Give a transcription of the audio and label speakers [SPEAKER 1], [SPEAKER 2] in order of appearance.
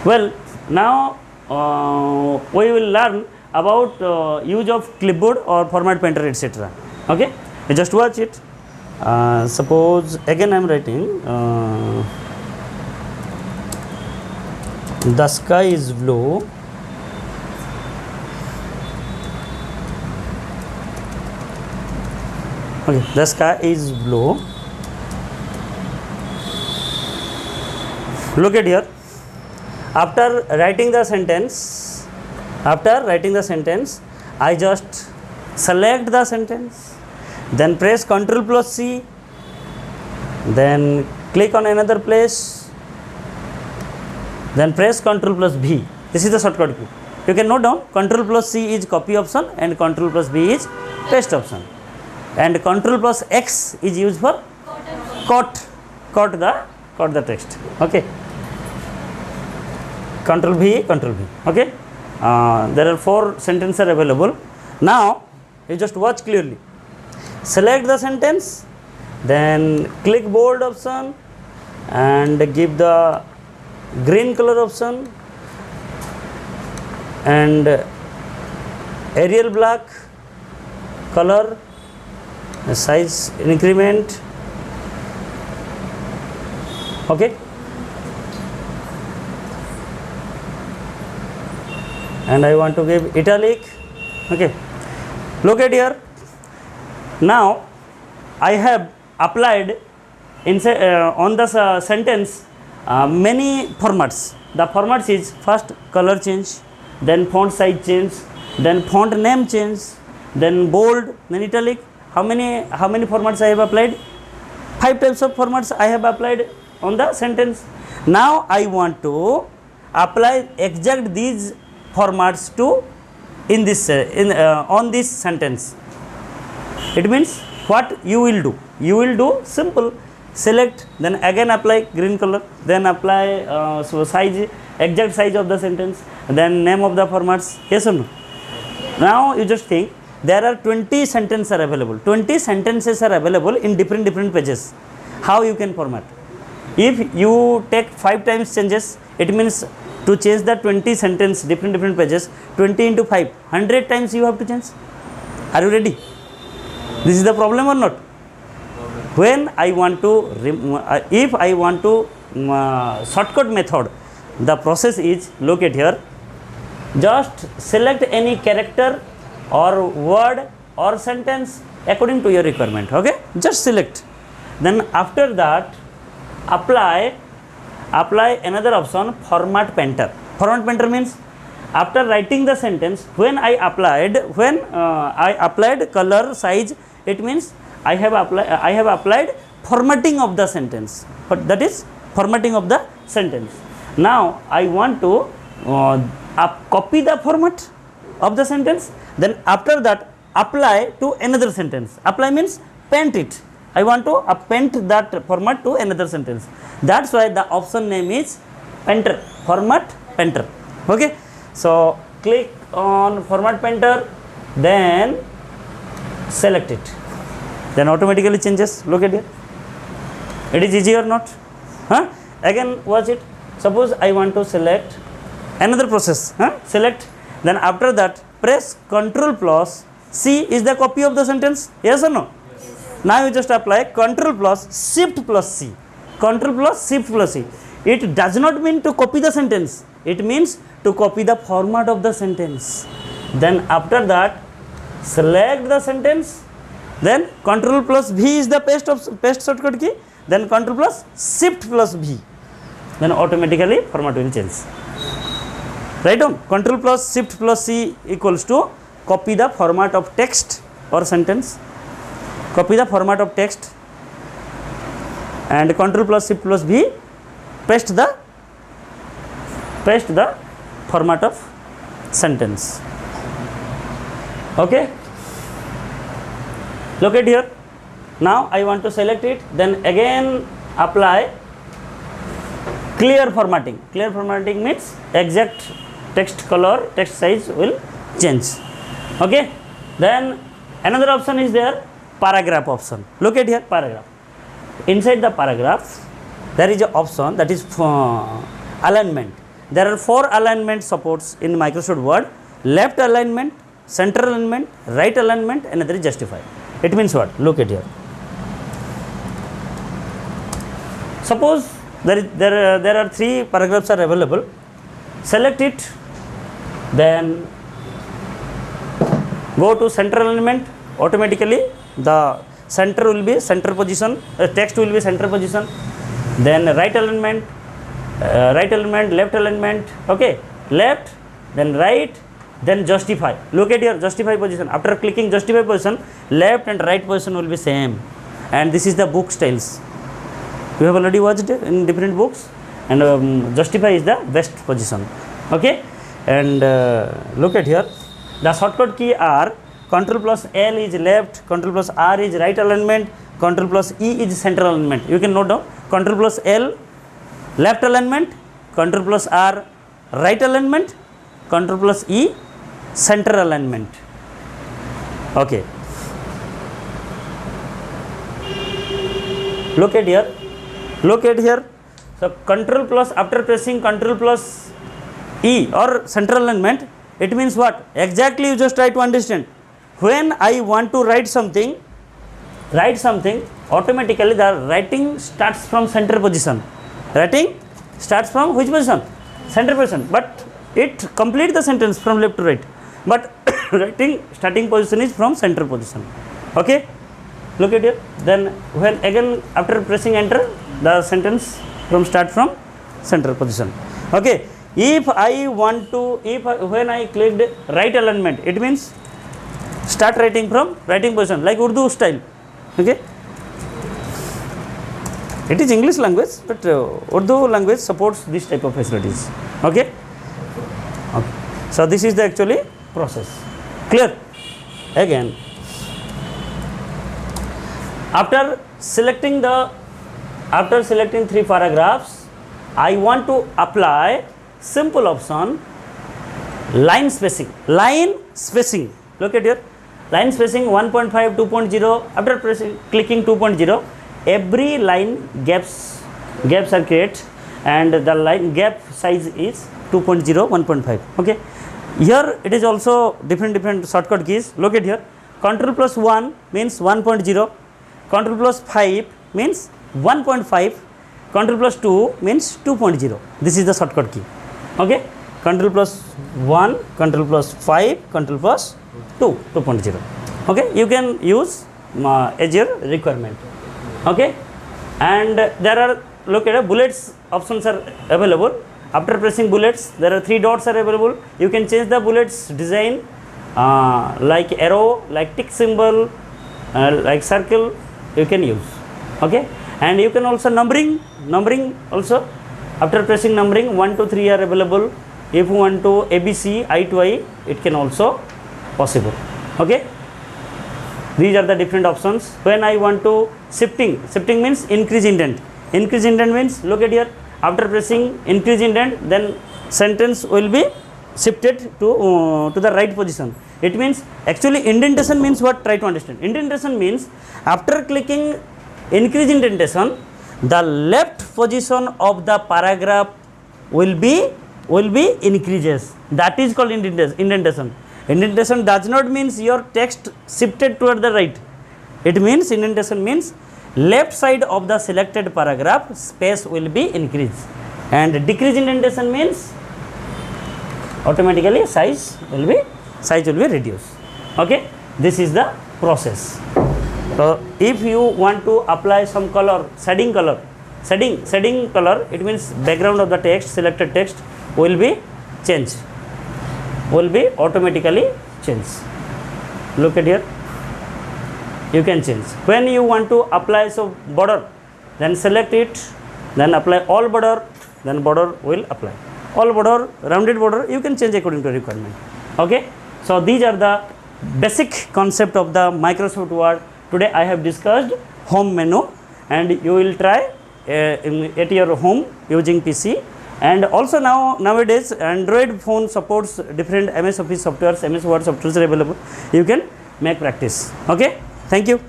[SPEAKER 1] Well, now we will learn about use of clipboard or format painter, etc. Okay, just watch it. Suppose again I am writing the sky is blue. Okay, the sky is blue. Look at here. After writing the sentence, I just select the sentence, then press Ctrl plus C, then click on another place, then press Ctrl plus V. This is the shortcut key. You can note down Ctrl plus C is copy option and Ctrl plus V is paste option, and Ctrl plus X is used for cut the text. Okay. Ctrl V. Okay. There are 4 sentences are available. Now you just watch clearly. Select the sentence, then click bold option and give the green color option and Arial black color, size increment. Okay. And I want to give italic. Okay, look at here. Now I have applied inside on the sentence many formats. The formats is first color change, then font size change, then font name change, then bold, then italic. How many formats I have applied? 5 types of formats I have applied on the sentence. Now I want to apply exact these formats to in this on this sentence. It means what you will do? You will do simple. Select, then again apply green color, then apply size, exact size of the sentence, then name of the formats. Yes or no? Now you just think there are 20 sentences are available. 20 sentences are available in different pages. How you can format? If you take 5 times changes, it means to change the 20 sentence different pages, 20 into 5, 100 times you have to change. Are you ready? This is the problem or not? When I want to, if I want to shortcut method, the process is, look at here, just select any character or word or sentence according to your requirement. Okay, just select. Then after that, apply another option, format painter. Format painter means after writing the sentence, when I applied color, size, it means I have applied formatting of the sentence. But that is formatting of the sentence. Now I want to copy the format of the sentence. Then after that, apply to another sentence. Apply means paint it. I want to paint that format to another sentence. That's why the option name is painter, format painter. Okay, so click on format painter, then select it, then automatically changes. Look at it. It is easy or not? Huh? Again watch it. Suppose I want to select another process. Select, then after that press Ctrl plus C is the copy of the sentence. Yes or no? Yes. Now you just apply Ctrl plus Shift plus C. Ctrl plus Shift plus C. It does not mean to copy the sentence. It means to copy the format of the sentence. Then after that, select the sentence. Then Ctrl plus V is the paste shortcut key. Then Ctrl plus Shift plus V. Then automatically format will change. Write down Ctrl plus Shift plus C equals to copy the format of text or sentence. Copy the format of text. And Ctrl plus Shift plus V, paste the format of sentence. Okay, look at here. Now I want to select it, then again apply clear formatting. Clear formatting means exact text color, text size will change. Okay, then another option is there, paragraph option. Look at here, paragraph. Inside the paragraph there is an option that is alignment. there are 4 alignment supports in Microsoft Word: left alignment, center alignment, right alignment, and another is justify. It means what? Look at here. Suppose there are 3 paragraphs are available. Select it, then go to center alignment. Automatically the center will be center position, text will be center position. Then right alignment, left alignment. Okay, left, then right, then justify. Look at your justify position. After clicking justify position, left and right position will be same. And this is the book styles. You have already watched in different books, and justify is the best position. Okay, and look at here. The shortcut key are Ctrl plus L is left, Ctrl plus R is right alignment, Ctrl plus E is center alignment. You can note down Ctrl plus L left alignment, Ctrl plus R right alignment, Ctrl plus E center alignment. Okay. Look at here. Look at here. So Ctrl plus, after pressing Ctrl plus E or central alignment, it means what? Exactly, you just try to understand. When I want to write something, automatically the writing starts from center position. Writing starts from which position? Center position. But it complete the sentence from left to right. But writing starting position is from center position. Okay. Look at here. Then when again after pressing enter, the sentence start from center position. Okay. If I want to, when I clicked right alignment, it means start writing from writing position, like Urdu style. Okay. It is English language, but Urdu language supports this type of facilities. Okay. Okay. So this is the actually process. Clear? Again, after selecting 3 paragraphs, I want to apply simple option line spacing. Look at here. Line spacing 1.5, 2.0. After clicking 2.0, every line gaps are created, and the line gap size is 2.0, 1.5. Okay. Here it is also different shortcut keys. Look at here. Ctrl plus 1 means 1.0. Ctrl plus 5 means 1.5. Ctrl plus 2 means 2.0. This is the shortcut key. Okay. Ctrl plus 1, Ctrl plus 5, Ctrl plus 2, 2.0. Okay. You can use as your requirement. Okay. And there are, look at bullets options are available. After pressing bullets, there are 3 dots are available. You can change the bullets design like arrow, like tick symbol, like circle. You can use. Okay. And you can also numbering also. After pressing numbering, 1 to 3 are available. If you want to ABC, I to I, it can also possible. Okay. These are the different options. When I want to shifting means increase indent. Increase indent means, look at here. After pressing increase indent, then sentence will be shifted to the right position. It means actually indentation means what? Try to understand. Indentation means after clicking increase indentation, the left position of the paragraph will be increases. That is called indentation. Indentation does not means your text shifted toward the right. It means indentation means left side of the selected paragraph space will be increased, and decrease indentation means automatically size will be reduced. Okay. This is the process. So if you want to apply some color, shading color, it means background of the text, selected text will be changed, will be automatically changed. Look at here. You can change. When you want to apply border, then select it, then apply all border, then border will apply. All border, rounded border, you can change according to requirement. Okay. So these are the basic concept of the Microsoft Word. Today I have discussed home menu, and you will try at your home using PC. And also nowadays Android phone supports different MS Office softwares, MS Word softwares are available. You can make practice. Okay. Thank you.